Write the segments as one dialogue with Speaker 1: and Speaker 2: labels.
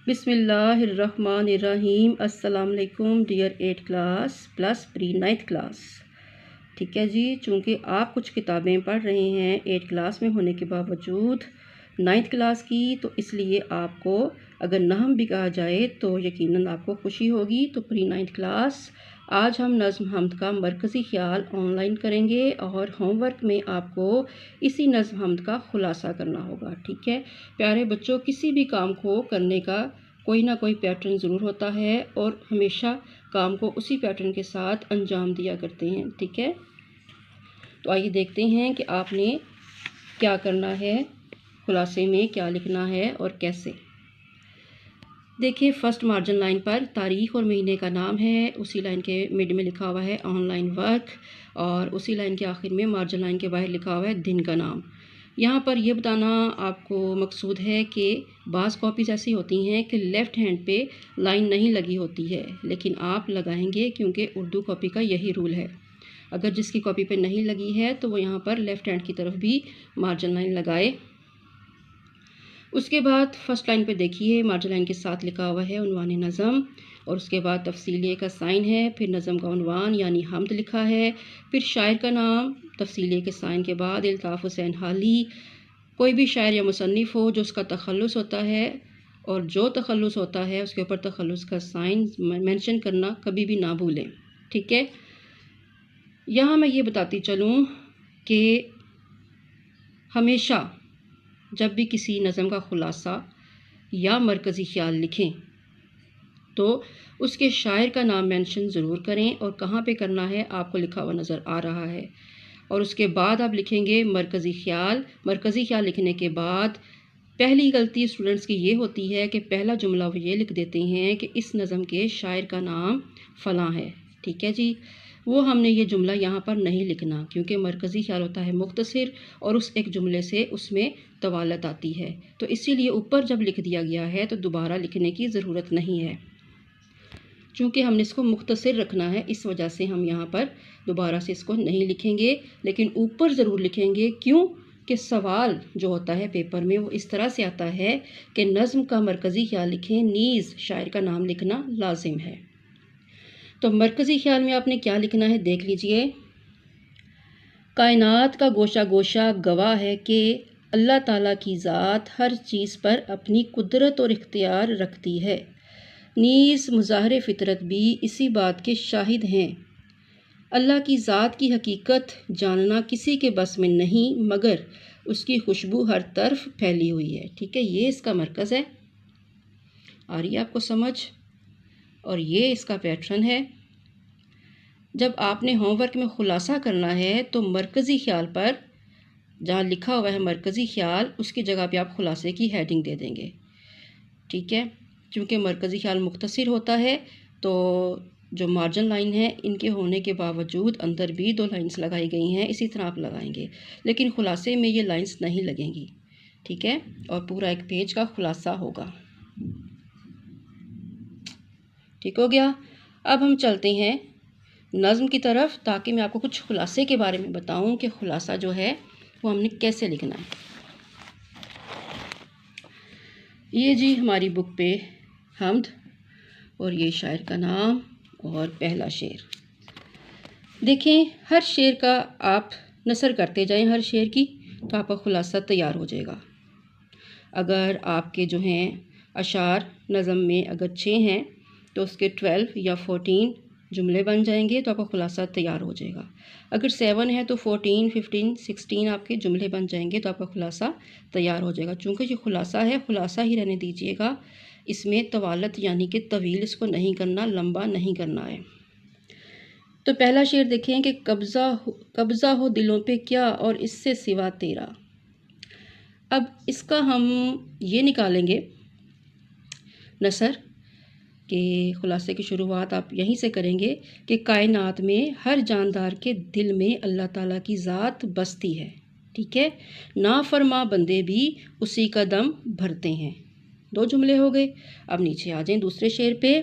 Speaker 1: بسم اللہ الرحمن الرحیم۔ السلام علیکم ڈیئر 8 کلاس پلس پری 9th کلاس۔ ٹھیک ہے جی، چونکہ آپ کچھ کتابیں پڑھ رہے ہیں 8 کلاس میں ہونے کے باوجود 9th کلاس کی، تو اس لیے آپ کو اگر نحو بھی کہا جائے تو یقیناً آپ کو خوشی ہوگی۔ تو پری 9th کلاس آج ہم نظم حمد کا مرکزی خیال آن لائن کریں گے، اور ہوم ورک میں آپ کو اسی نظم حمد کا خلاصہ کرنا ہوگا۔ ٹھیک ہے پیارے بچوں، کسی بھی کام کو کرنے کا کوئی نہ کوئی پیٹرن ضرور ہوتا ہے، اور ہمیشہ کام کو اسی پیٹرن کے ساتھ انجام دیا کرتے ہیں۔ ٹھیک ہے، تو آئیے دیکھتے ہیں کہ آپ نے کیا کرنا ہے، خلاصے میں کیا لکھنا ہے اور کیسے۔ دیکھیں، فرسٹ مارجن لائن پر تاریخ اور مہینے کا نام ہے، اسی لائن کے مڈ میں لکھا ہوا ہے آن لائن ورک، اور اسی لائن کے آخر میں مارجن لائن کے باہر لکھا ہوا ہے دن کا نام۔ یہاں پر یہ بتانا آپ کو مقصود ہے کہ بعض کاپیز ایسی ہوتی ہیں کہ لیفٹ ہینڈ پہ لائن نہیں لگی ہوتی ہے، لیکن آپ لگائیں گے کیونکہ اردو کاپی کا یہی رول ہے۔ اگر جس کی کاپی پہ نہیں لگی ہے تو وہ یہاں پر لیفٹ ہینڈ کی طرف بھی مارجن لائن لگائے۔ اس کے بعد فرسٹ لائن پہ دیکھیے، مارجن لائن کے ساتھ لکھا ہوا ہے عنوان نظم، اور اس کے بعد تفصیلیے کا سائن ہے، پھر نظم کا عنوان یعنی حمد لکھا ہے، پھر شاعر کا نام، تفصیلیے کے سائن کے بعد الطاف حسین حالی۔ کوئی بھی شاعر یا مصنف ہو جو اس کا تخلص ہوتا ہے، اور جو تخلص ہوتا ہے اس کے اوپر تخلص کا سائن مینشن کرنا کبھی بھی نہ بھولیں۔ ٹھیک ہے، یہاں میں یہ بتاتی چلوں کہ ہمیشہ جب بھی کسی نظم کا خلاصہ یا مرکزی خیال لکھیں تو اس کے شاعر کا نام مینشن ضرور کریں، اور کہاں پہ کرنا ہے آپ کو لکھا ہوا نظر آ رہا ہے۔ اور اس کے بعد آپ لکھیں گے مرکزی خیال۔ مرکزی خیال لکھنے کے بعد پہلی غلطی اسٹوڈنٹس کی یہ ہوتی ہے کہ پہلا جملہ وہ یہ لکھ دیتے ہیں کہ اس نظم کے شاعر کا نام فلاں ہے۔ ٹھیک ہے جی، وہ ہم نے یہ جملہ یہاں پر نہیں لکھنا، کیونکہ مرکزی خیال ہوتا ہے مختصر، اور اس ایک جملے سے اس میں طوالت آتی ہے، تو اسی لیے اوپر جب لکھ دیا گیا ہے تو دوبارہ لکھنے کی ضرورت نہیں ہے، چونکہ ہم نے اس کو مختصر رکھنا ہے، اس وجہ سے ہم یہاں پر دوبارہ سے اس کو نہیں لکھیں گے، لیکن اوپر ضرور لکھیں گے۔ کیوں کہ سوال جو ہوتا ہے پیپر میں وہ اس طرح سے آتا ہے کہ نظم کا مرکزی خیال لکھیں، نیز شاعر کا نام لکھنا لازم ہے۔ تو مرکزی خیال میں آپ نے کیا لکھنا ہے دیکھ لیجئے۔ کائنات کا گوشہ گوشہ گواہ ہے کہ اللہ تعالیٰ کی ذات ہر چیز پر اپنی قدرت اور اختیار رکھتی ہے، نیز مظاہر فطرت بھی اسی بات کے شاہد ہیں۔ اللہ کی ذات کی حقیقت جاننا کسی کے بس میں نہیں، مگر اس کی خوشبو ہر طرف پھیلی ہوئی ہے۔ ٹھیک ہے، یہ اس کا مرکز ہے، آ رہی ہے آپ کو سمجھ، اور یہ اس کا پیٹرن ہے۔ جب آپ نے ہوم ورک میں خلاصہ کرنا ہے تو مرکزی خیال پر جہاں لکھا ہوا ہے مرکزی خیال، اس کی جگہ پہ آپ خلاصے کی ہیڈنگ دے دیں گے۔ ٹھیک ہے، چونکہ مرکزی خیال مختصر ہوتا ہے تو جو مارجن لائن ہے ان کے ہونے کے باوجود اندر بھی 2 لائنز لگائی گئی ہیں، اسی طرح آپ لگائیں گے، لیکن خلاصے میں یہ لائنز نہیں لگیں گی۔ ٹھیک ہے، اور پورا ایک پیج کا خلاصہ ہوگا۔ ٹھیک ہو گیا، اب ہم چلتے ہیں نظم کی طرف، تاکہ میں آپ کو کچھ خلاصے کے بارے میں بتاؤں کہ خلاصہ جو ہے وہ ہم نے کیسے لکھنا ہے۔ یہ جی ہماری بک پہ حمد، اور یہ شاعر کا نام اور پہلا شعر۔ دیکھیں، ہر شعر کا آپ نثر کرتے جائیں، ہر شعر کی، تو آپ کا خلاصہ تیار ہو جائے گا۔ اگر آپ کے جو ہیں اشعار نظم میں اگر 6 ہیں تو اس کے 12 یا 14 جملے بن جائیں گے، تو آپ کا خلاصہ تیار ہو جائے گا۔ اگر 7 ہے تو 14، 15، 16 آپ کے جملے بن جائیں گے، تو آپ کا خلاصہ تیار ہو جائے گا۔ چونکہ یہ خلاصہ ہے، خلاصہ ہی رہنے دیجیے گا، اس میں طوالت یعنی کہ طویل اس کو نہیں کرنا، لمبا نہیں کرنا ہے۔ تو پہلا شعر دیکھیں کہ قبضہ ہو دلوں پہ کیا اور اس سے سوا تیرا۔ اب اس کا ہم یہ نکالیں گے نثر کہ خلاصے کی شروعات آپ یہیں سے کریں گے کہ کائنات میں ہر جاندار کے دل میں اللہ تعالیٰ کی ذات بستی ہے۔ ٹھیک ہے، نافرما بندے بھی اسی کا دم بھرتے ہیں۔ 2 جملے ہو گئے۔ اب نیچے آ جائیں دوسرے شعر پہ۔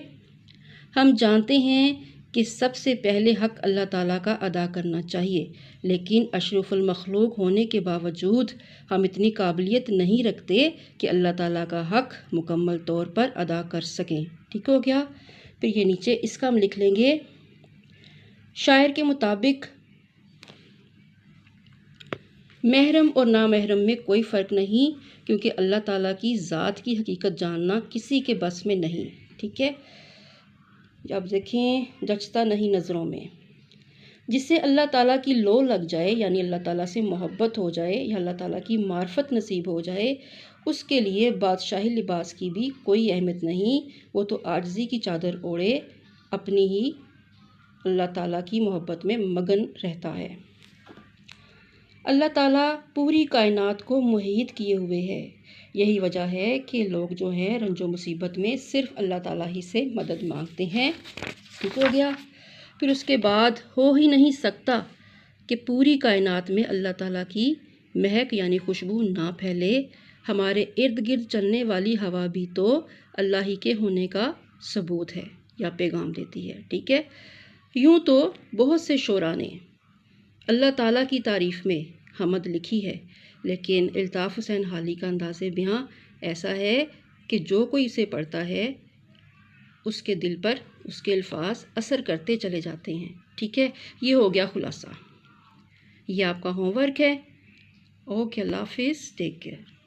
Speaker 1: ہم جانتے ہیں کہ سب سے پہلے حق اللہ تعالیٰ کا ادا کرنا چاہیے، لیکن اشرف المخلوق ہونے کے باوجود ہم اتنی قابلیت نہیں رکھتے کہ اللہ تعالیٰ کا حق مکمل طور پر ادا کر سکیں۔ ٹھیک ہو گیا؟ پھر یہ نیچے اس کا ہم لکھ لیں گے، شاعر کے مطابق محرم اور نامحرم میں کوئی فرق نہیں، کیونکہ اللہ تعالیٰ کی ذات کی حقیقت جاننا کسی کے بس میں نہیں۔ ٹھیک ہے؟ اب دیکھیں، جچتا نہیں نظروں میں، جس سے اللہ تعالیٰ کی لو لگ جائے، یعنی اللہ تعالیٰ سے محبت ہو جائے یا اللہ تعالیٰ کی معرفت نصیب ہو جائے، اس کے لیے بادشاہی لباس کی بھی کوئی اہمیت نہیں، وہ تو عاجزی کی چادر اوڑھے اپنی ہی اللہ تعالیٰ کی محبت میں مگن رہتا ہے۔ اللہ تعالیٰ پوری کائنات کو محیط کیے ہوئے ہے، یہی وجہ ہے کہ لوگ جو ہیں رنج و مصیبت میں صرف اللہ تعالیٰ ہی سے مدد مانگتے ہیں۔ ٹھیک ہو گیا؟ پھر اس کے بعد ہو ہی نہیں سکتا کہ پوری کائنات میں اللہ تعالیٰ کی مہک یعنی خوشبو نہ پھیلے۔ ہمارے ارد گرد چلنے والی ہوا بھی تو اللہ ہی کے ہونے کا ثبوت ہے یا پیغام دیتی ہے۔ ٹھیک ہے؟ یوں تو بہت سے شعراء نے اللہ تعالیٰ کی تعریف میں حمد لکھی ہے، لیکن الطاف حسین حالی کا انداز بیاں ایسا ہے کہ جو کوئی اسے پڑھتا ہے اس کے دل پر اس کے الفاظ اثر کرتے چلے جاتے ہیں۔ ٹھیک ہے؟ یہ ہو گیا خلاصہ، یہ آپ کا ہوم ورک ہے۔ اوکے، اللہ حافظ، ٹیک کیئر۔